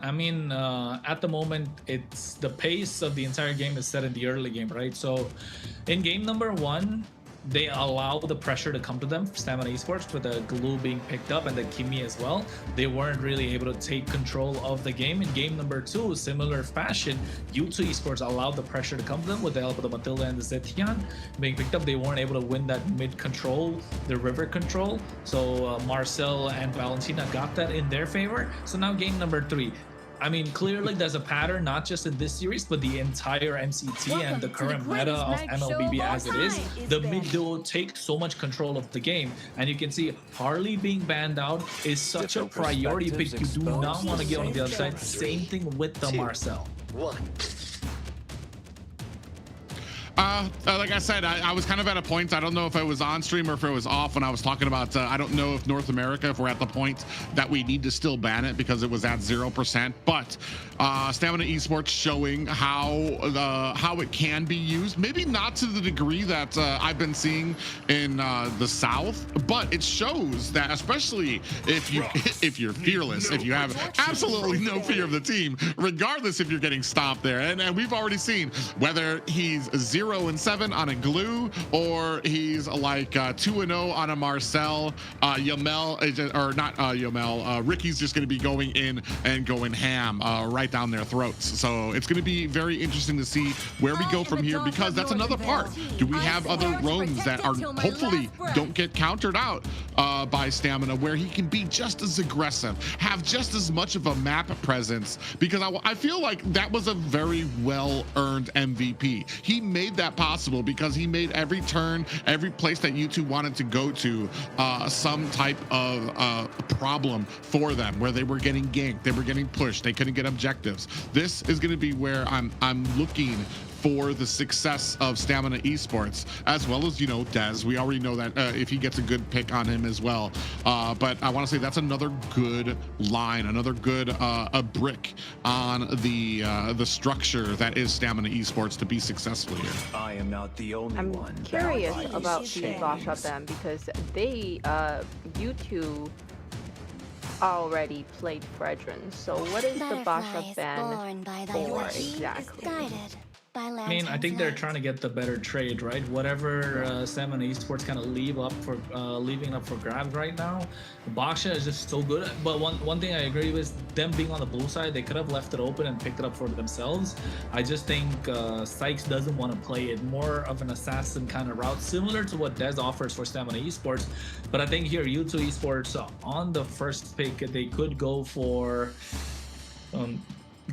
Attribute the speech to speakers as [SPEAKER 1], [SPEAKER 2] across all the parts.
[SPEAKER 1] I mean, at the moment, it's the pace of the entire game is set in the early game, right? So, in game number one, they allow the pressure to come to them, Stamina Esports, with the glue being picked up and the Kimi as well. They weren't really able to take control of the game. In game number two, similar fashion, U2 Esports allowed the pressure to come to them with the help of the Matilda and the Zetian being picked up. They weren't able to win that mid control, the river control. So Marcel and Valentina got that in their favor. So now game number three. I mean, clearly there's a pattern, not just in this series, but the entire MCT and the current meta of MLBB as it is. The mid duo takes so much control of the game, and you can see Harley being banned out is such a priority pick. You do not want to get on the other side. Same thing with the Marcel.
[SPEAKER 2] Like I said, I was kind of at a point, I don't know if I was on stream or if it was off when I was talking about, I don't know if North America, if we're at the point that we need to still ban it because it was at 0%, but Stamina Esports showing how it can be used, maybe not to the degree that I've been seeing in the South, but it shows that, especially if you're fearless, if you have absolutely no fear of the team, regardless if you're getting stopped there, and we've already seen whether he's 0-7 on a glue or he's like 2-0 on a Marcel, Yamel, or not Yamel, Ricky's just going to be going in and going ham right down their throats. So it's going to be very interesting to see where we go from here, because that's another part. Do we have other roams that are hopefully don't get countered out by Stamina, where he can be just as aggressive, have just as much of a map presence? Because I feel like that was a very well-earned MVP. He made that possible because he made every turn, every place that you two wanted to go to some type of problem for them, where they were getting ganked, they were getting pushed, they couldn't get objectives. This is going to be where I'm looking for the success of Stamina Esports, as well as, you know, Dez. We already know that if he gets a good pick on him as well. But I want to say that's another good line, another good a brick on the structure that is Stamina Esports to be successful here.
[SPEAKER 3] I am not the only one.
[SPEAKER 4] I'm curious about the Basha ban, because they, you two already played Fredrin. So what is the Basha ban for exactly?
[SPEAKER 1] I mean, I think they're trying to get the better trade, right? Whatever Stamina Esports kind of leaving up for grabs right now. Basha is just so good. But one thing I agree with, them being on the blue side, they could have left it open and picked it up for themselves. I just think Sykes doesn't want to play it, more of an assassin kind of route, similar to what Dez offers for Stamina Esports. But I think here, U2 Esports on the first pick, they could go for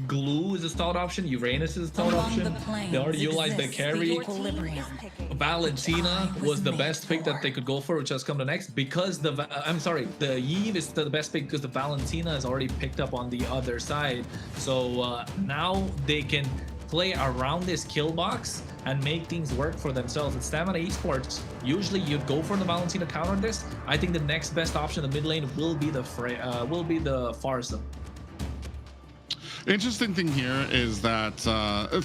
[SPEAKER 1] Glue is a stalled option. Uranus is a stalled option. They already utilized the carry. Valentina was the best pick that they could go for, which has come to next, because the Yves is the best pick because the Valentina is already picked up on the other side. So now they can play around this kill box and make things work for themselves. At Stamina Esports, usually you'd go for the Valentina counter this. I think the next best option in the mid lane will be the Farsa.
[SPEAKER 2] Interesting thing here is that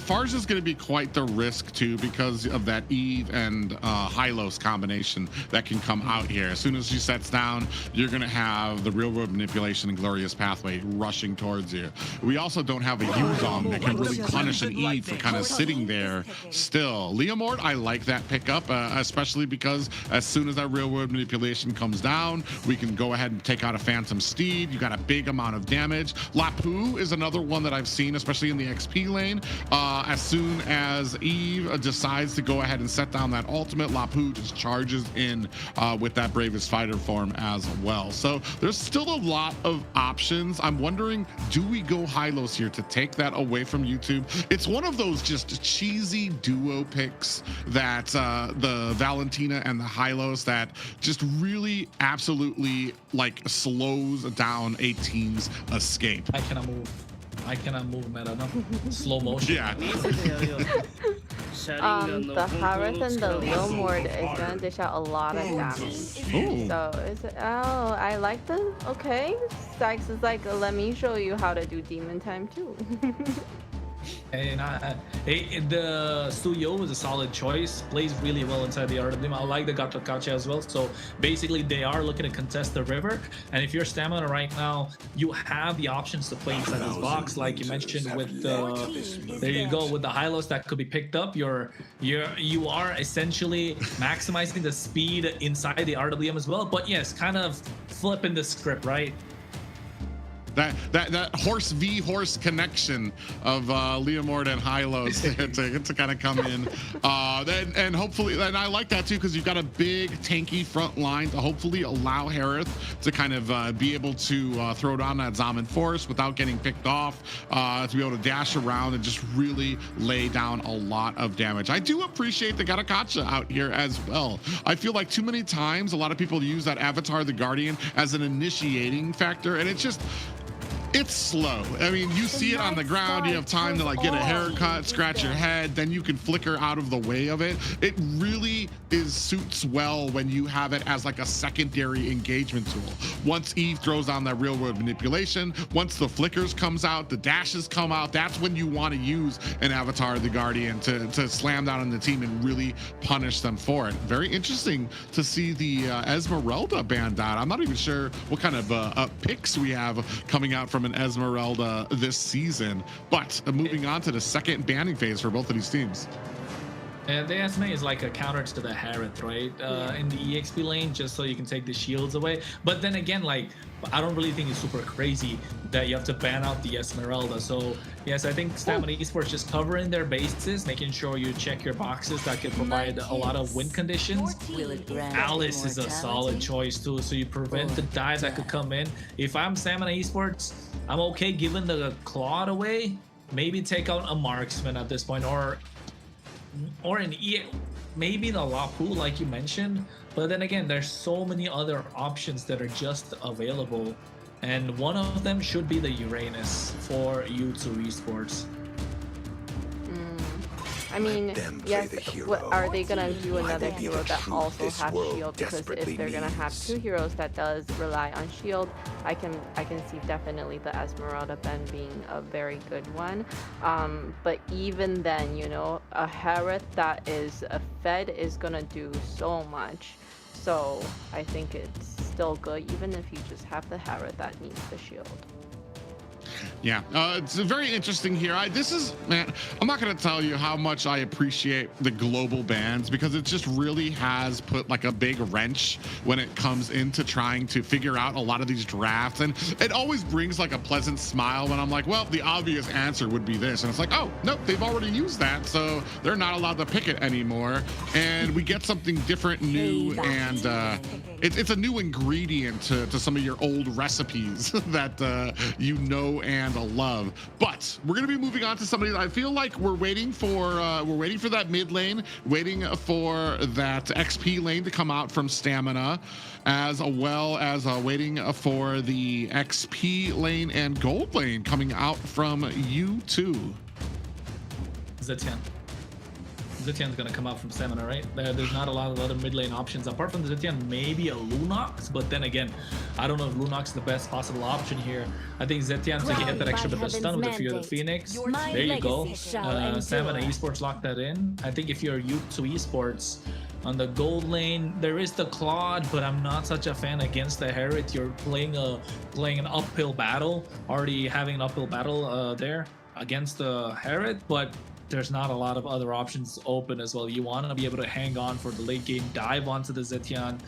[SPEAKER 2] Farge is going to be quite the risk too, because of that Eve and Hylos combination that can come out here. As soon as she sets down, you're going to have the real world manipulation and glorious pathway rushing towards you. We also don't have a Yuzong that can really punish an Eve for kind of sitting there still. Leomord, I like that pickup, especially because as soon as that real world manipulation comes down, we can go ahead and take out a Phantom Steed. You got a big amount of damage. Lapu is another one that I've seen, especially in the XP lane. As soon as Eve decides to go ahead and set down that ultimate, Lapu just charges in with that Bravest Fighter form as well. So there's still a lot of options. I'm wondering, do we go Hylos here to take that away from YouTube? It's one of those just cheesy duo picks that the Valentina and the Hylos that just really absolutely like slows down a team's escape.
[SPEAKER 1] I cannot move meta, no. Slow motion.
[SPEAKER 2] Yeah.
[SPEAKER 4] The Harith and the Leomord is gonna dish out a lot of damage.
[SPEAKER 2] Ooh.
[SPEAKER 4] So is it? Oh, I like the. Okay, Sykes is like, let me show you how to do demon time too.
[SPEAKER 1] And the Studio was a solid choice. Plays really well inside the RWM. I like the Gacha as well. So basically, they are looking to contest the river. And if you're Stamina right now, you have the options to play inside this box, like you mentioned with there you go with the Hylos that could be picked up. You are essentially maximizing the speed inside the RWM as well. But yes, kind of flipping the script, right?
[SPEAKER 2] That horse v horse connection of Leomord and Hylos to kind of come in, and hopefully, and I like that too because you've got a big tanky front line to hopefully allow Harith to kind of be able to throw down that Zaman Force without getting picked off, to be able to dash around and just really lay down a lot of damage. I do appreciate the Gacha out here as well. I feel like too many times a lot of people use that Avatar the Guardian as an initiating factor, and it's slow. I mean, you see it on the ground, you have time to like get a haircut, scratch your head, then you can flicker out of the way of it. It really suits well when you have it as like a secondary engagement tool. Once Eve throws on that real world manipulation, once the flickers comes out, the dashes come out, that's when you want to use an Avatar the Guardian to slam down on the team and really punish them for it. Very interesting to see the Esmeralda banned out. I'm not even sure what kind of picks we have coming out from an Esmeralda this season, but moving on to the second banning phase for both of these teams.
[SPEAKER 1] And the SMA is like a counter to the Harith, right? In the EXP lane, just so you can take the shields away. But then again, like, I don't really think it's super crazy that you have to ban out the Esmeralda. So yes, I think Stamina Esports just covering their bases, making sure you check your boxes that could provide a lot of win conditions. Alice is a solid choice too, so you prevent the dive that could come in. If I'm Stamina Esports, I'm okay giving the Claude away. Maybe take out a marksman at this point, or an maybe the Lapu like you mentioned. But then again, there's so many other options that are just available, and one of them should be the Uranus for U2 Esports.
[SPEAKER 4] I mean, yes, what, are they gonna do another hero that also has shield? Because if they're gonna have two heroes that does rely on shield, I can see definitely the Esmeralda Ben being a very good one. But even then, you know, a Harith that is a fed is gonna do so much. So I think it's still good, even if you just have the Harith that needs the shield.
[SPEAKER 2] Yeah, it's very interesting here. This is, man, I'm not going to tell you how much I appreciate the global bans, because it just really has put like a big wrench when it comes into trying to figure out a lot of these drafts. And it always brings like a pleasant smile when I'm like, well, the obvious answer would be this. And it's like, oh, nope, they've already used that, so they're not allowed to pick it anymore. And we get something different, new, and it's a new ingredient to some of your old recipes that you know and love. But we're going to be moving on to somebody that I feel like we're waiting for that mid lane, waiting for that XP lane to come out from Stamina, as well as waiting for the XP lane and gold lane coming out from U2.
[SPEAKER 1] Zetian's gonna come out from Stamina, right? There's not a lot of other mid lane options apart from the Zetian. Maybe a Lunox, but then again, I don't know if Lunox is the best possible option here. I think Zetian, so he hit that extra bit of stun with the Fear of the Phoenix. There you go. Stamina Esports locked that in. I think if you're U2 Esports, on the gold lane, there is the Claude, but I'm not such a fan against the Harith. You're playing an uphill battle, already having an uphill battle there against the Harith, but there's not a lot of other options open as well. You want to be able to hang on for the late game, dive onto the Zetian,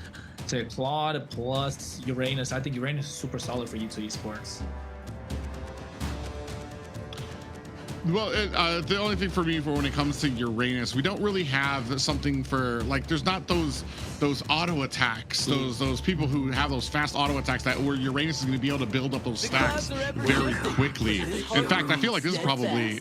[SPEAKER 1] to Claude plus Uranus. I think Uranus is super solid for U2 Esports.
[SPEAKER 2] Well, the only thing for me for when it comes to Uranus, we don't really have something for, like, there's not those auto attacks, those people who have those fast auto attacks that where Uranus is going to be able to build up those stacks very quickly. In fact, I feel like this is probably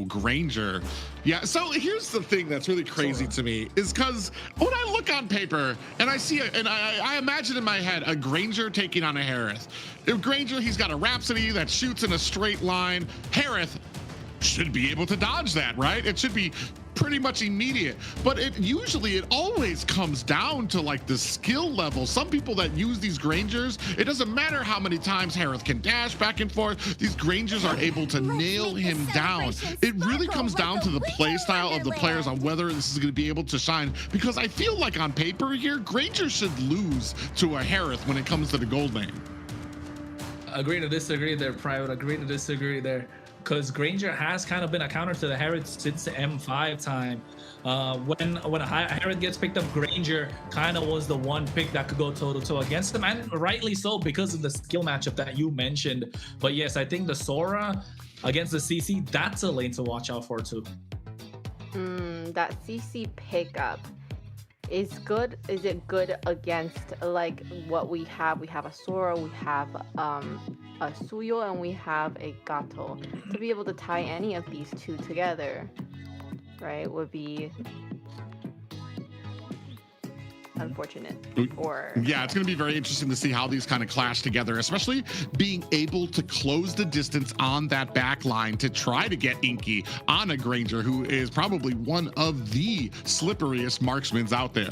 [SPEAKER 2] Granger. Yeah, so here's the thing that's really crazy to me is because when I look on paper and I see it, and I imagine in my head a Granger taking on a Harith. If Granger, he's got a Rhapsody that shoots in a straight line. Harith should be able to dodge that, right? It should be pretty much immediate, but it always comes down to like the skill level. Some people that use these Grangers, it doesn't matter how many times Harith can dash back and forth, these Grangers are able to nail him down. It really comes down to the play style of the players on whether this is going to be able to shine, because I feel like on paper here, Granger should lose to a Harith when it comes to the gold lane.
[SPEAKER 1] Agree to disagree there, Private. Agree to disagree there. Because Granger has kind of been a counter to the Harith since the M5 time. When a Harith gets picked up, Granger kind of was the one pick that could go toe-to-toe against him, and rightly so because of the skill matchup that you mentioned. But yes, I think the Sora against the CC, that's a lane to watch out for too.
[SPEAKER 4] That CC pickup is good. Is it good against like what we have? We have a Sora, we have a Suyo, and we have a Gato. To be able to tie any of these two together, right, would be unfortunate. Or
[SPEAKER 2] yeah, it's going to be very interesting to see how these kind of clash together, especially being able to close the distance on that back line to try to get Inky on a Granger, who is probably one of the slipperiest marksmen out there.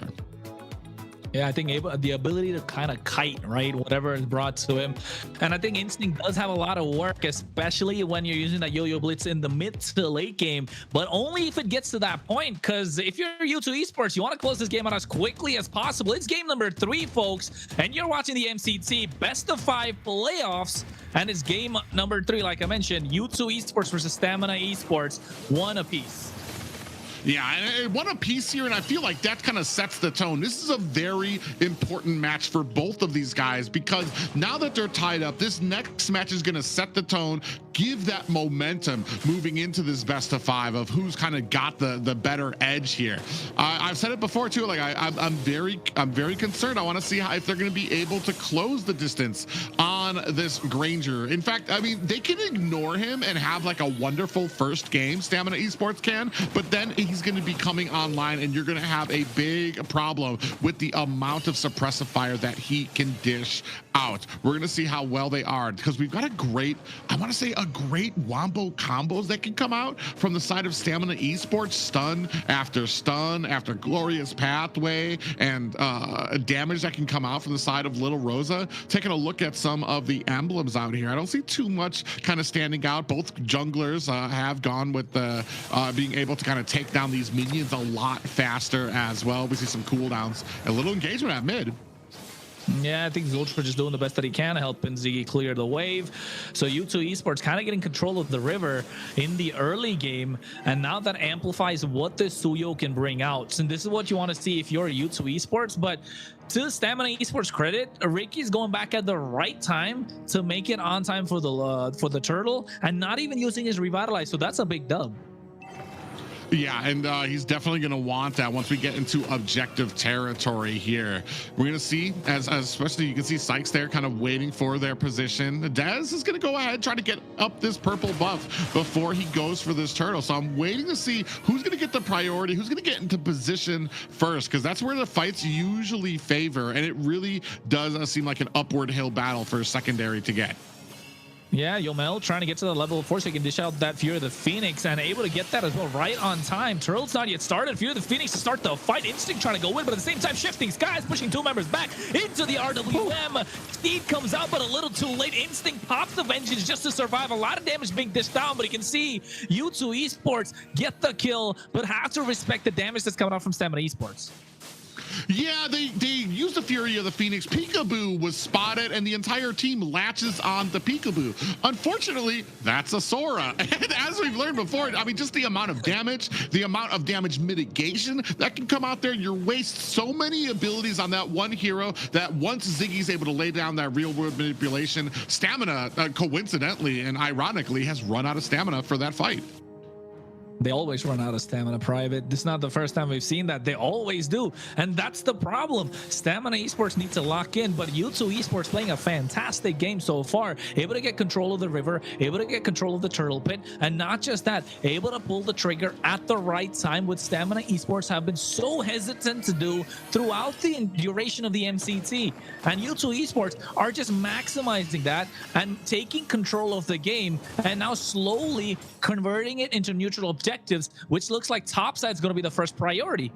[SPEAKER 1] Yeah, I think the ability to kind of kite, right? Whatever is brought to him. And I think Instinct does have a lot of work, especially when you're using that yo-yo blitz in the mid to late game, but only if it gets to that point. Because if you're U2 Esports, you want to close this game out as quickly as possible. It's game number 3, folks, and you're watching the MCT best of 5 playoffs. And it's game number 3, like I mentioned, U2 Esports versus Stamina Esports, 1 apiece.
[SPEAKER 2] Yeah, and one apiece here, and I feel like that kind of sets the tone. This is a very important match for both of these guys, because now that they're tied up, this next match is going to set the tone, give that momentum moving into this best of 5 of who's kind of got the better edge here. I've said it before too, like I'm very concerned. I want to see if they're going to be able to close the distance on this Granger. In fact, I mean, they can ignore him and have like a wonderful first game, Stamina Esports can, but then he's going to be coming online and you're going to have a big problem with the amount of suppressive fire that he can dish out. We're going to see how well they are, because we've got a great wombo combos that can come out from the side of Stamina Esports. Stun after glorious pathway, and damage that can come out from the side of Little Rosa. Taking a look at some of the emblems out here, I don't see too much kind of standing out. Both junglers have gone with the being able to kind of take down these minions a lot faster as well. We see some cooldowns, a little engagement at mid.
[SPEAKER 1] Yeah, I think Zultra just doing the best that he can, helping Ziggy clear the wave. So U2 Esports kind of getting control of the river in the early game, and now that amplifies what the Suyo can bring out. And this is what you want to see if you're U2 Esports. But to Stamina Esports credit, Ricky's going back at the right time to make it on time for the turtle, and not even using his revitalize. So that's a big dub.
[SPEAKER 2] Yeah, and he's definitely going to want that once we get into objective territory here. We're going to see, as especially you can see Sykes there kind of waiting for their position. Dez is going to go ahead, try to get up this purple buff before he goes for this turtle. So I'm waiting to see who's going to get the priority, who's going to get into position first, because that's where the fights usually favor, and it really does seem like an upward hill battle for a secondary to get.
[SPEAKER 1] Yeah, Yomel trying to get to the level of 4 so he can dish out that Fury of the Phoenix, and able to get that as well right on time. Turtle's not yet started. Fury of the Phoenix to start the fight. Instinct trying to go in, but at the same time, Shifting Skies pushing 2 members back into the RWM. Steed comes out, but a little too late. Instinct pops the Vengeance just to survive. A lot of damage being dished down, but you can see U2 Esports get the kill, but have to respect the damage that's coming out from Stamina Esports.
[SPEAKER 2] Yeah, they used the Fury of the Phoenix. Peekaboo was spotted, and the entire team latches on the Peekaboo. Unfortunately, that's a Sora. And as we've learned before, I mean, just the amount of damage mitigation that can come out there. You waste so many abilities on that one hero that once Ziggy's able to lay down that real-world manipulation, Stamina, coincidentally and ironically, has run out of stamina for that fight.
[SPEAKER 1] They always run out of stamina, Private. This is not the first time we've seen that. They always do. And that's the problem. Stamina Esports needs to lock in, but U2 Esports playing a fantastic game so far. Able to get control of the river, able to get control of the turtle pit, and not just that, able to pull the trigger at the right time, which Stamina Esports have been so hesitant to do throughout the duration of the MCT. And U2 Esports are just maximizing that and taking control of the game, and now slowly converting it into neutral objectives, which looks like topside's going to be the first priority.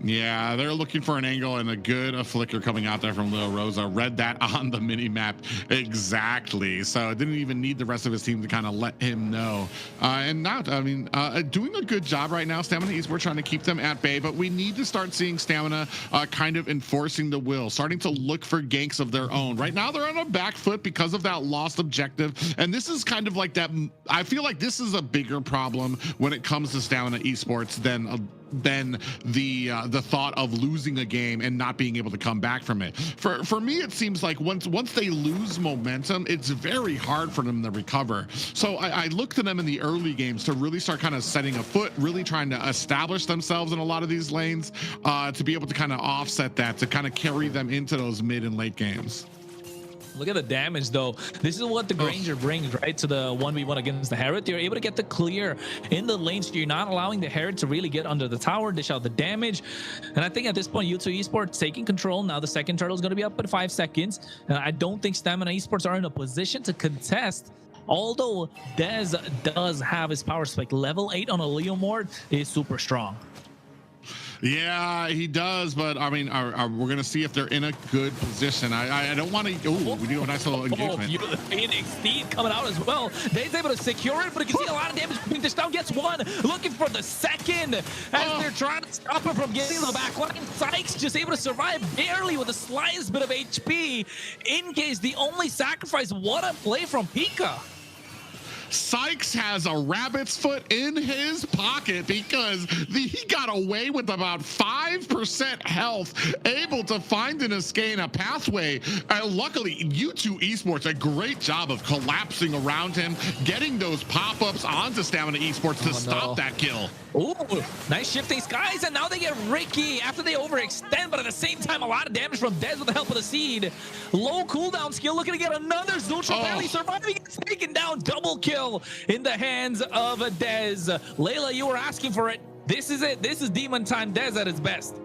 [SPEAKER 2] Yeah, they're looking for an angle and a good flicker coming out there from Lil Rosa. Read that on the mini map exactly. So didn't even need the rest of his team to kind of let him know. And now, I mean, doing a good job right now. Stamina Esports trying to keep them at bay, but we need to start seeing Stamina kind of enforcing the will, starting to look for ganks of their own. Right now, they're on a back foot because of that lost objective. And this is kind of like that. I feel like this is a bigger problem when it comes to Stamina Esports than the thought of losing a game and not being able to come back from it. For me, it seems like once they lose momentum, it's very hard for them to recover. So I look to them in the early games to really start kind of setting a foot, really trying to establish themselves in a lot of these lanes, to be able to kind of offset that, to kind of carry them into those mid and late games.
[SPEAKER 1] Look at the damage, though. This is what the Granger brings, right, to the 1v1 against the Herod. You're able to get the clear in the lane, so you're not allowing the Herod to really get under the tower, dish out the damage. And I think at this point, U2 Esports taking control. Now the second turtle is going to be up in 5 seconds. And I don't think Stamina Esports are in a position to contest. Although Dez does have his power spike. Level 8 on a Leomord is super strong.
[SPEAKER 2] Yeah, he does, but I mean, we're going to see if they're in a good position. I don't want to. Oh, we do a nice little engagement.
[SPEAKER 1] The Phoenix Steed coming out as well. They's able to secure it, but you can see a lot of damage being dished down. Gets one, looking for the second as they're trying to stop him from getting to the back line. Sykes just able to survive barely with the slightest bit of HP. In case the only sacrifice, what a play from Pika.
[SPEAKER 2] Sykes has a rabbit's foot in his pocket because he got away with about 5% health, able to find an escape and a pathway. Luckily, U2 Esports, a great job of collapsing around him, getting those pop-ups onto Stamina Esports to stop that kill.
[SPEAKER 1] Ooh, nice shifting skies, and now they get Ricky after they overextend, but at the same time, a lot of damage from Dez with the help of the seed. Low cooldown skill, looking to get another Zultra, barely surviving, gets taken down, double kill in the hands of Dez. Layla, you were asking for it. This is it. This is Demon Time Dez at its best.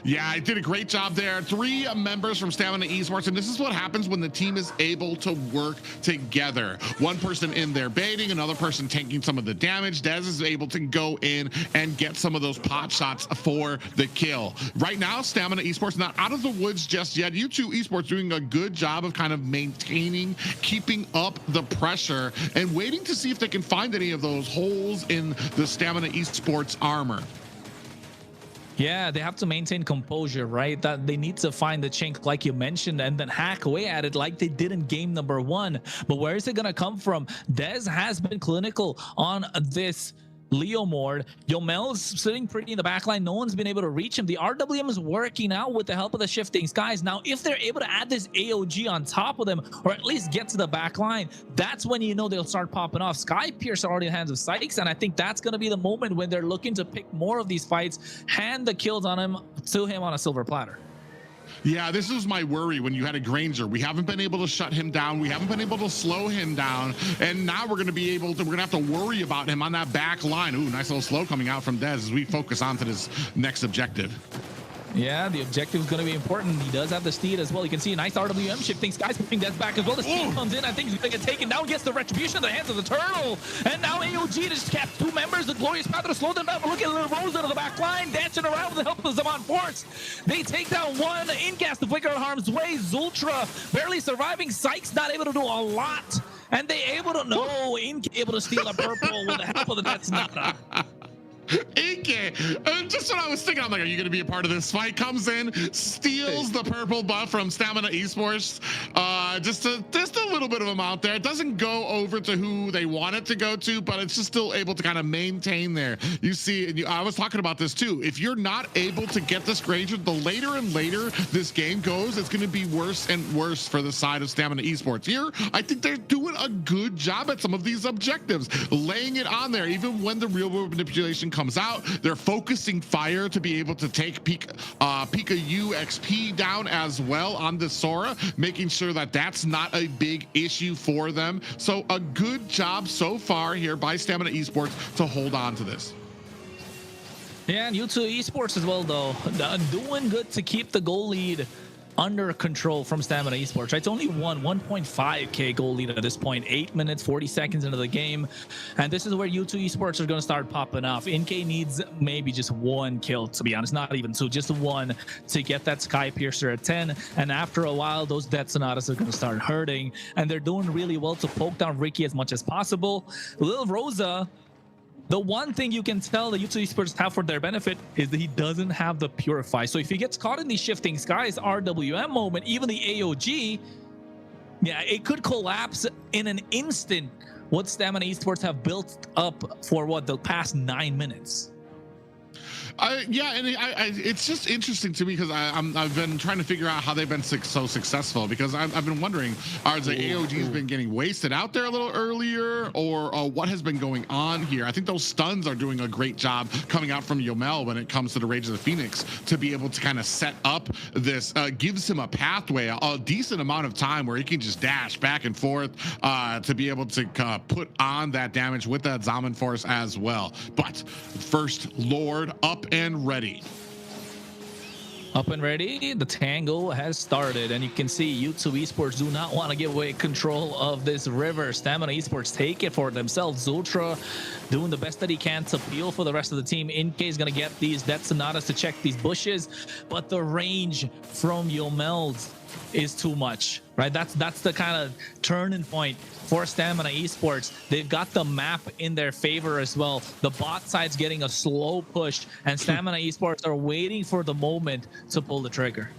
[SPEAKER 2] Yeah, I did a great job there. 3 members from Stamina Esports, and this is what happens when the team is able to work together. One person in there baiting, another person taking some of the damage. Dez is able to go in and get some of those pot shots for the kill. Right now, Stamina Esports not out of the woods just yet. U2 Esports doing a good job of kind of maintaining, keeping up the pressure, and waiting to see if they can find any of those holes in the Stamina Esports armor.
[SPEAKER 1] Yeah, they have to maintain composure, right? That they need to find the chink, like you mentioned, and then hack away at it like they did in game number 1. But where is it going to come from? Dez has been clinical on this Leomord. Yomel's sitting pretty in the backline. No one's been able to reach him. The RWM is working out with the help of the shifting skies. Now, if they're able to add this AOG on top of them, or at least get to the backline, that's when you know they'll start popping off. Sky Pierce are already in the hands of Sykes, and I think that's going to be the moment when they're looking to pick more of these fights, hand the kills on him to him on a silver platter.
[SPEAKER 2] Yeah, this is my worry when you had a Granger. We haven't been able to shut him down. We haven't been able to slow him down. And now we're going to be able to, we're going to have to worry about him on that back line. Ooh, nice little slow coming out from Dez as we focus on to this next objective.
[SPEAKER 1] Yeah, the objective is going to be important. He does have the Steed as well. You can see a nice RWM shifting. Sky's putting Dez back as well. The Steed comes in. I think he's going to get taken down. Gets the retribution in the hands of the Turtle. And now AOG just kept 2 members. The Glorious Path to slow them down. Look at Little Rosa to the back line, dancing around with the help of the Zaman Force. They take down 1. Incast the flicker in harm's way. Zultra barely surviving. Sykes not able to do a lot. And they able to, no, able to steal a purple with the help of the That's not.
[SPEAKER 2] Ike, just what I was thinking. I'm like, are you going to be a part of this fight? Comes in, steals the purple buff from Stamina Esports. Just a little bit of amount there. It doesn't go over to who they want it to go to, but it's just still able to kind of maintain there. You see, and I was talking about this too. If you're not able to get this Granger, the later and later this game goes, it's going to be worse and worse for the side of Stamina Esports. Here, I think they're doing a good job at some of these objectives, laying it on there, even when the real world manipulation comes out. They're focusing fire to be able to take Pika U XP down as well on the Sora, making sure that that's not a big issue for them. So a good job so far here by Stamina Esports to hold on to this.
[SPEAKER 1] Yeah, and U2 Esports as well, though, doing good to keep the goal lead under control from Stamina Esports, right? It's only 1.5k goal lead at this point, 8 minutes 40 seconds into the game, and this is where U2 Esports are going to start popping off. NK needs maybe just 1 kill, to be honest, not even 2, just 1 to get that Sky Piercer at 10, and after a while those Death Sonatas are going to start hurting, and they're doing really well to poke down Ricky as much as possible. Lil Rosa, the one thing you can tell the U2 Esports have for their benefit is that he doesn't have the Purify. So if he gets caught in these shifting skies, RWM moment, even the AOG, yeah, it could collapse in an instant what Stamina Esports have built up for what, the past 9 minutes.
[SPEAKER 2] Yeah, and it's just interesting to me because I've been trying to figure out how they've been so successful, because I've been wondering, are the AOGs been getting wasted out there a little earlier, or what has been going on here? I think those stuns are doing a great job coming out from Yomel when it comes to the Rage of the Phoenix to be able to kind of set up this, gives him a pathway, a decent amount of time where he can just dash back and forth to be able to put on that damage with that Zaman Force as well. But first, Lord up and ready.
[SPEAKER 1] Up and ready, the tango has started, and you can see U2 Esports do not want to give away control of this river. Stamina Esports take it for themselves. Zultra doing the best that he can to peel for the rest of the team. NK is going to get these Death Sonatas to check these bushes, but the range from Yomel is too much, right? That's the kind of turning point for Stamina Esports. They've got the map in their favor as well. The bot side's getting a slow push, and Stamina Esports are waiting for the moment to pull the trigger.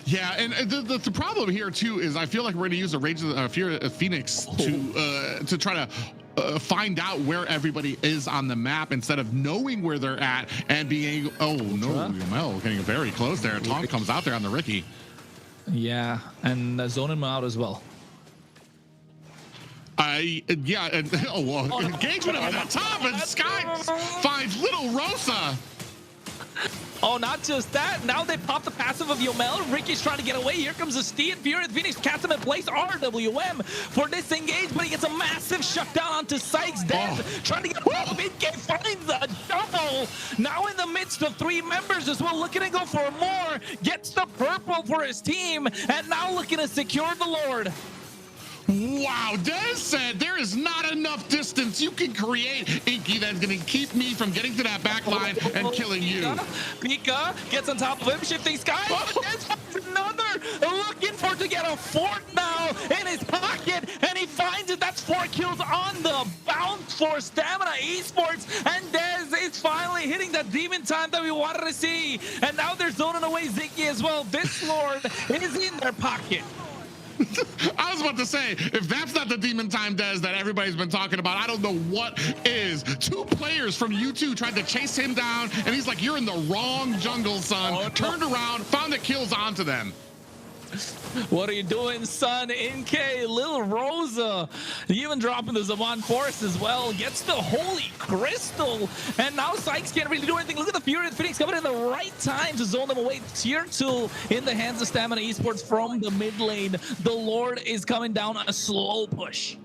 [SPEAKER 2] Yeah, and the problem here too is I feel like we're going to use a Rage of the Phoenix to try to find out where everybody is on the map instead of knowing where they're at and being, oh no, Yomel getting very close there. Tom comes out there on the Ricky.
[SPEAKER 1] Yeah, and zoning him out as well.
[SPEAKER 2] Yeah, and engagement at the top, and Sky finds Little Rosa.
[SPEAKER 1] Oh, not just that. Now they pop the passive of Yomel. Ricky's trying to get away. Here comes the Steed. Fury of Phoenix cats him in place. RWM for disengage, but he gets a massive shutdown onto Sykes. Death trying to get a mid-game, finds a double. Now in the midst of 3 members as well, looking to go for more. Gets the purple for his team, and now looking to secure the Lord.
[SPEAKER 2] Wow, Dez said there is not enough distance you can create, Inky, that's going to keep me from getting to that back line and killing you.
[SPEAKER 1] Pika gets on top of him, shifting skies. Dez finds another, looking for to get a 4th now in his pocket, and he finds it. That's 4 kills on the bounce for Stamina Esports, and Dez is finally hitting that demon time that we wanted to see. And now they're zoning away Ziggy as well. This Lord is in their pocket.
[SPEAKER 2] I was about to say, if that's not the demon time Dez that everybody's been talking about, I don't know what is. 2 players from U2 tried to chase him down, and he's like, you're in the wrong jungle, son. Turned around, found the kills onto them.
[SPEAKER 1] What are you doing, son? NK, Lil Rosa, even dropping the Zaman Force as well, gets the Holy Crystal, and now Sykes can't really do anything. Look at the Fury of Phoenix coming in the right time to zone them away. Tier 2 in the hands of Stamina Esports from the mid lane. The Lord is coming down on a slow push.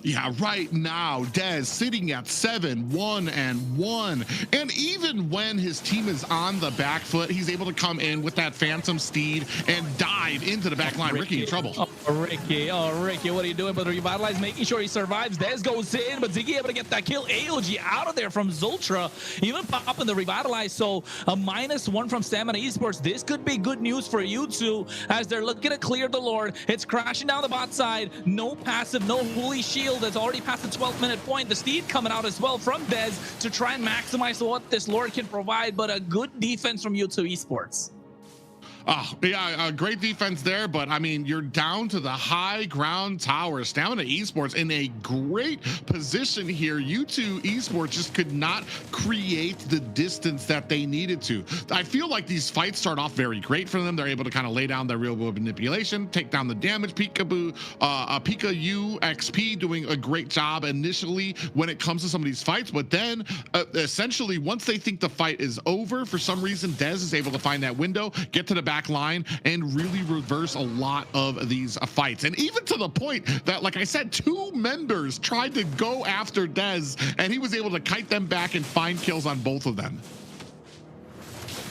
[SPEAKER 2] Yeah, right now, Dez sitting at 7-1-1. And even when his team is on the back foot, he's able to come in with that Phantom Steed and dive into the back line. Ricky in trouble.
[SPEAKER 1] Ricky, what are you doing? But Revitalize making sure he survives. Dez goes in, but Ziggy able to get that kill. AOG out of there from Zultra, even popping the Revitalize. So a -1 from Stamina Esports. This could be good news for you two as they're looking to clear the Lord. It's crashing down the bot side. No passive, no Holy Shield. That's already past the 12-minute point. The Steed coming out as well from Dez to try and maximize what this Lord can provide, but a good defense from U2 Esports.
[SPEAKER 2] Oh, yeah, great defense there, but I mean, you're down to the high ground tower. Stamina Esports in a great position here. U2 Esports just could not create the distance that they needed to. I feel like these fights start off very great for them. They're able to kind of lay down their real world manipulation, take down the damage. Peekaboo, Pika-U XP doing a great job initially when it comes to some of these fights, but then essentially once they think the fight is over, for some reason, Dez is able to find that window, get to the back line, and really reverse a lot of these fights. And even to the point that, like I said, 2 members tried to go after Dez, and he was able to kite them back and find kills on both of them.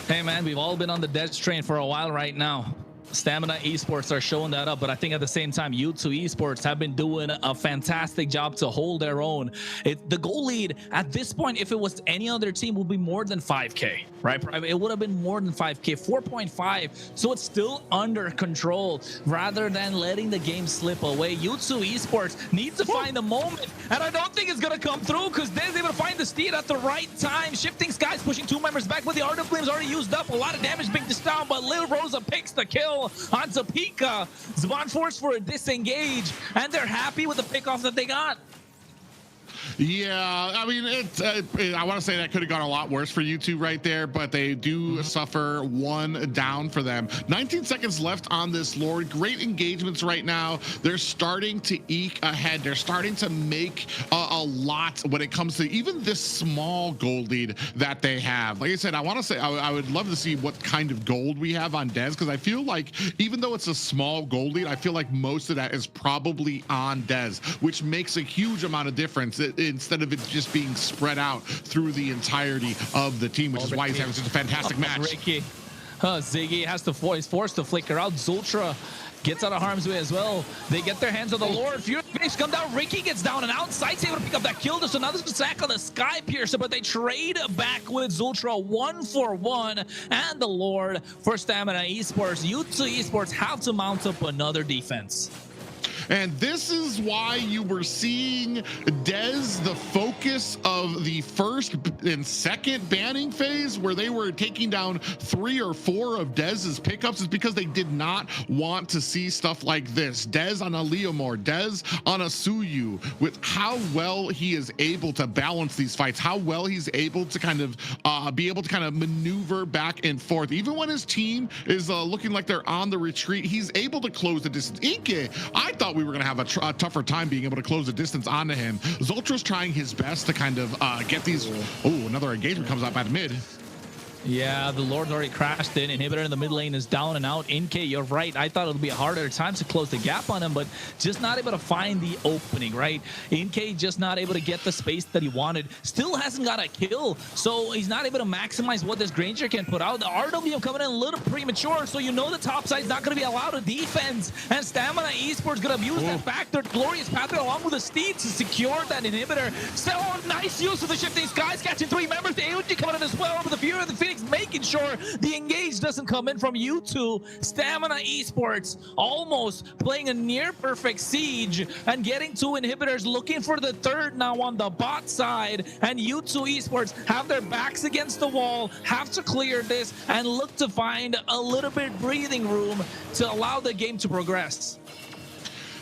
[SPEAKER 1] Hey man, we've all been on the Dez train for a while right now. Stamina Esports are showing that up, but I think at the same time, U2 Esports have been doing a fantastic job to hold their own. The goal lead at this point, if it was any other team, would be more than 5K, right? It would have been more than 5K, 4.5. So it's still under control rather than letting the game slip away. U2 Esports need to find a moment, and I don't think it's going to come through because they're able to find the steed at the right time. Shifting Skies pushing 2 members back, but the Art of Gleam's already used up. A lot of damage being dished down, but Lil Rosa picks the kill onto Pika. Zvan forced for a disengage, and they're happy with the pickoff that they got.
[SPEAKER 2] Yeah, I mean, I want to say that could have gone a lot worse for U2 right there, but they do suffer 1 down for them. 19 seconds left on this Lord. Great engagements right now. They're starting to eke ahead. They're starting to make a lot when it comes to even this small gold lead that they have. Like I said, I want to say I would love to see what kind of gold we have on Dez, because I feel like even though it's a small gold lead, I feel like most of that is probably on Dez, which makes a huge amount of difference instead of it just being spread out through the entirety of the team, which is why he's having such a fantastic match.
[SPEAKER 1] Ricky. Ziggy has to is forced to flicker out. Zultra gets out of harm's way as well. They get their hands on the Lord. Fury Face come down. Ricky gets down, and Outside's able to pick up that kill. There's another sack on the Sky Piercer, but they trade back with Zultra 1-for-1 and the Lord for Stamina Esports. U2 Esports have to mount up another defense.
[SPEAKER 2] And this is why you were seeing Dez the focus of the first and second banning phase, where they were taking down 3 or 4 of Dez's pickups, is because they did not want to see stuff like this. Dez on a Leomore, Dez on a Suyu, with how well he is able to balance these fights, how well he's able to kind of be able to kind of maneuver back and forth. Even when his team is looking like they're on the retreat, he's able to close the distance. Inke, I thought we were going to have a tougher time being able to close the distance onto him. Zultra's trying his best to kind of get these. Oh, another engagement comes up at mid.
[SPEAKER 1] Yeah, the Lord's already crashed in. Inhibitor in the mid lane is down and out. Inke, you're right. I thought it would be a harder time to close the gap on him, but just not able to find the opening, right? Inke just not able to get the space that he wanted. Still hasn't got a kill, so he's not able to maximize what this Granger can put out. The RW coming in a little premature, so you know the top side's not going to be allowed to defense, and Stamina Esports going to abuse that factor. Glorious Pathway along with the Steed to secure that Inhibitor. Still nice use of the Shifting Skies, catching 3 members. The AOG coming in as well, with the Fury of the Phoenix making sure the engage doesn't come in from U2. Stamina Esports almost playing a near perfect siege and getting 2 inhibitors, looking for the 3rd now on the bot side, and U2 Esports have their backs against the wall, have to clear this and look to find a little bit breathing room to allow the game to progress.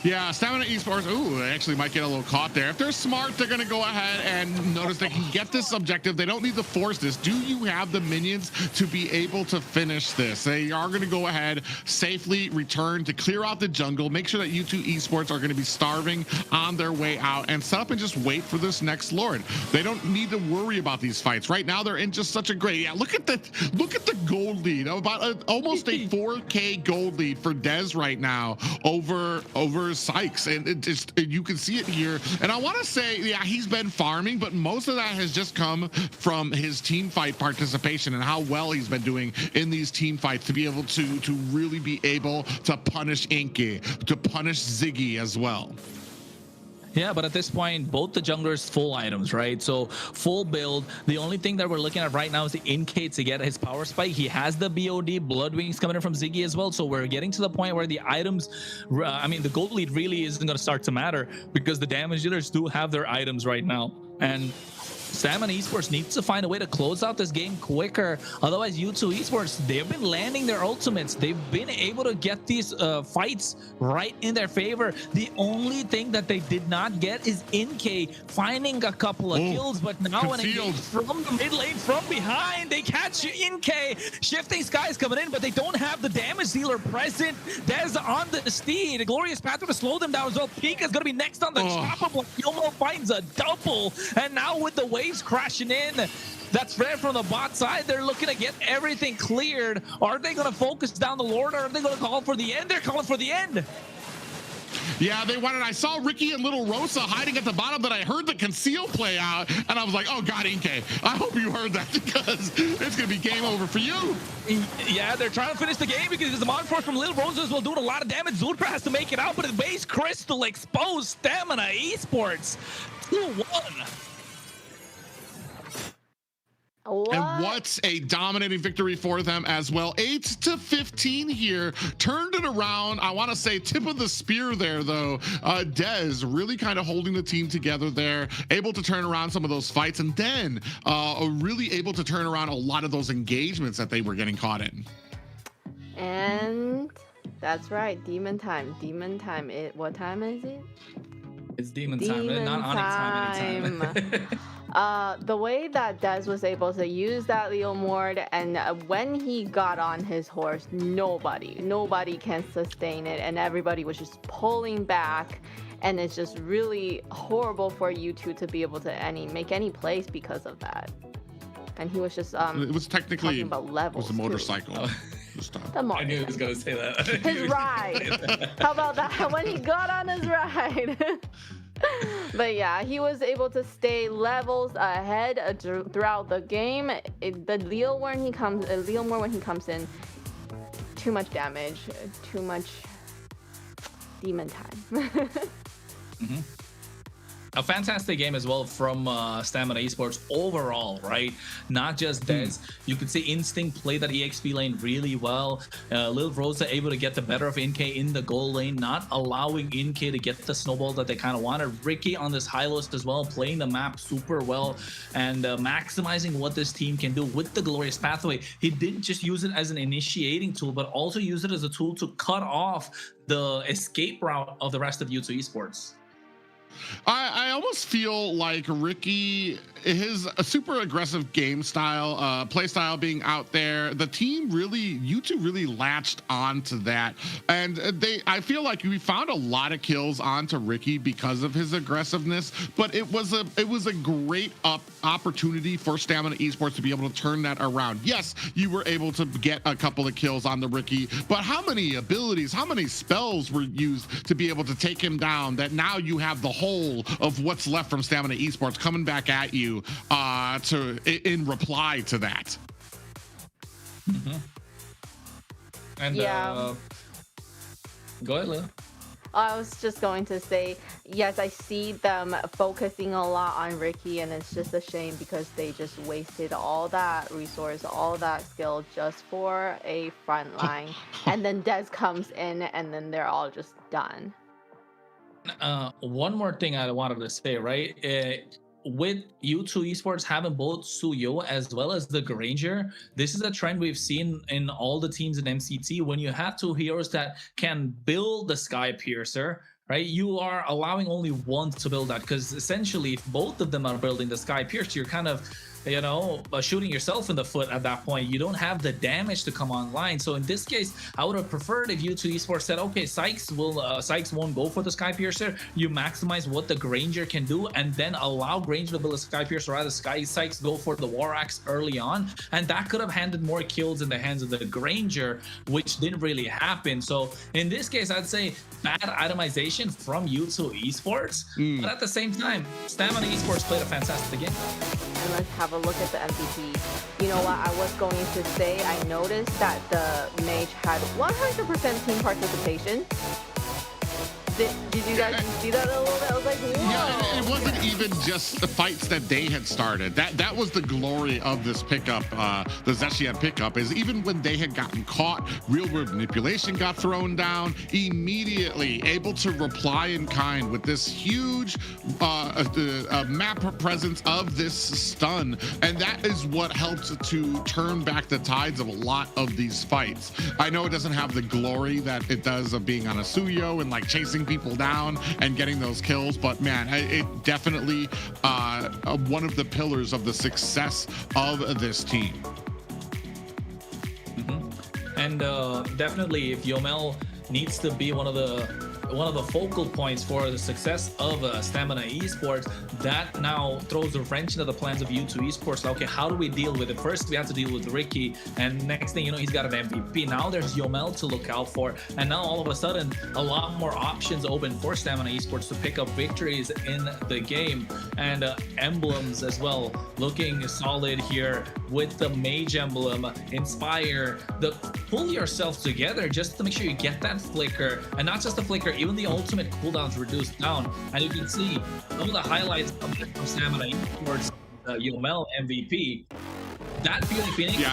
[SPEAKER 2] Yeah, Stamina Esports, ooh, they actually might get a little caught there. If they're smart, they're going to go ahead and notice they can get this objective. They don't need to force this. Do you have the minions to be able to finish this? They are going to go ahead, safely return to clear out the jungle, make sure that U2 Esports are going to be starving on their way out, and set up and just wait for this next Lord. They don't need to worry about these fights. Right now, they're in just such a great, yeah, look at the gold lead, about almost a 4K gold lead for Dez right now over Sykes, and you can see it here. And I want to say, yeah, he's been farming, but most of that has just come from his team fight participation and how well he's been doing in these team fights to be able to really be able to punish Inke, to punish Ziggy as well.
[SPEAKER 1] Yeah, but at this point, both the junglers full items, right? So full build. The only thing that we're looking at right now is the Inke to get his power spike. He has the BOD, Blood Wings coming in from Ziggy as well. So we're getting to the point where the items, I mean, the gold lead really isn't going to start to matter because the damage dealers do have their items right now. And Stamina Esports needs to find a way to close out this game quicker. Otherwise, U2 Esports, they've been landing their ultimates. They've been able to get these fights right in their favor. The only thing that they did not get is Inke finding a couple of kills, but now an engage from the mid lane from behind. They catch Inke. Shifting Skies coming in, but they don't have the damage dealer present. There's on the Steed. Glorious Pathway to slow them down as well. Pika's going to be next on the chopper block. Yomo finds a double, and now with the waves crashing in, that's fair from the bot side. They're looking to get everything cleared. Are they going to focus down the Lord, or are they going to call for the end? They're calling for the end.
[SPEAKER 2] Yeah, they wanted. I saw Ricky and Little Rosa hiding at the bottom, but I heard the conceal play out, and I was like, oh God, Inke, I hope you heard that because it's gonna be game over for you.
[SPEAKER 5] Yeah, they're trying to finish the game because the Mod Force from Little Roses will doing a lot of damage. Zultra has to make it out, but the base Crystal exposed Stamina Esports 2-1.
[SPEAKER 4] What?
[SPEAKER 2] And what's a dominating victory for them as well. 8-15 here, turned it around. I want to say tip of the spear there though. Dez really kind of holding the team together there, able to turn around some of those fights, and then really able to turn around a lot of those engagements that they were getting caught in.
[SPEAKER 4] And that's right, demon time. Demon time. What time is it?
[SPEAKER 1] It's demon time, not Onyx time anytime.
[SPEAKER 4] The way that Dez was able to use that Leo Mord, and when he got on his horse, nobody can sustain it, and everybody was just pulling back, and it's just really horrible for you two to be able to make any plays because of that. And he was just
[SPEAKER 2] it was technically
[SPEAKER 4] talking about levels.
[SPEAKER 2] It was a motorcycle.
[SPEAKER 1] Oh. I knew he was gonna say that.
[SPEAKER 4] His ride. How about that? When he got on his ride. But yeah, he was able to stay levels ahead throughout the game. The Leo when he comes in, too much damage, too much demon time.
[SPEAKER 1] A fantastic game as well from Stamina Esports overall, right? Not just Dez. You could see Instinct play that EXP lane really well. Lil Rosa able to get the better of Inke in the goal lane, not allowing Inke to get the snowball that they kind of wanted. Ricky on this high list as well, playing the map super well and maximizing what this team can do with the Glorious Pathway. He didn't just use it as an initiating tool, but also use it as a tool to cut off the escape route of the rest of U2 Esports.
[SPEAKER 2] I almost feel like Ricky, his super aggressive game style, play style being out there, the team really, U2 really latched onto that. And I feel like we found a lot of kills onto Ricky because of his aggressiveness, but it was a great opportunity for Stamina Esports to be able to turn that around. Yes, you were able to get a couple of kills on the Ricky, but how many abilities, how many spells were used to be able to take him down that now you have the whole of what's left from Stamina Esports coming back at you in reply to that.
[SPEAKER 1] And
[SPEAKER 4] yeah.
[SPEAKER 1] Go ahead, Leo.
[SPEAKER 4] I was just going to say, yes, I see them focusing a lot on Ricky, and it's just a shame because they just wasted all that resource, all that skill just for a front line. And then Dez comes in, and then they're all just done.
[SPEAKER 1] One more thing I wanted to say, right? With U2 Esports having both Suyo as well as the Granger, this is a trend we've seen in all the teams in MCT. When you have two heroes that can build the Sky Piercer, right? You are allowing only one to build that, because essentially if both of them are building the Sky Piercer, you're kind of, you know, shooting yourself in the foot at that point. You don't have the damage to come online. So in this case, I would have preferred if U2 Esports said, okay, Sykes won't go for the Sky Piercer. You maximize what the Granger can do, and then allow Granger to build a Sky Piercer, rather Sykes go for the War Axe early on, and that could have handed more kills in the hands of the Granger, which didn't really happen. So in this case, I'd say bad itemization from U2 Esports, but at the same time, Stamina Esports played a fantastic game.
[SPEAKER 4] And let's have a look at the MVP. You know what I was going to say? I noticed that the mage had 100% team participation. Did you guys see that a little bit? I was like, whoa.
[SPEAKER 2] Yeah, it wasn't even just the fights that they had started. That was the glory of this pickup, the Zeshian pickup, is even when they had gotten caught, real world manipulation got thrown down, immediately able to reply in kind with this huge map presence of this stun. And that is what helped to turn back the tides of a lot of these fights. I know it doesn't have the glory that it does of being on a Suyo and like chasing people down and getting those kills, but man, it definitely one of the pillars of the success of this team.
[SPEAKER 1] And definitely if Yomel needs to be one of the one of the focal points for the success of Stamina Esports, that now throws a wrench into the plans of U2 Esports. Like, okay, how do we deal with it? First, we have to deal with Ricky, and next thing you know, he's got an MVP. Now there's Yomel to look out for, and now all of a sudden, a lot more options open for Stamina Esports to pick up victories in the game, and emblems as well, looking solid here with the Mage emblem, Inspire, pull yourself together just to make sure you get that flicker, and not just the flicker, even the ultimate cooldowns reduced down. And you can see some of the highlights of Stamina Esports, Yomel MVP, that Beauty Phoenix.
[SPEAKER 2] Yeah.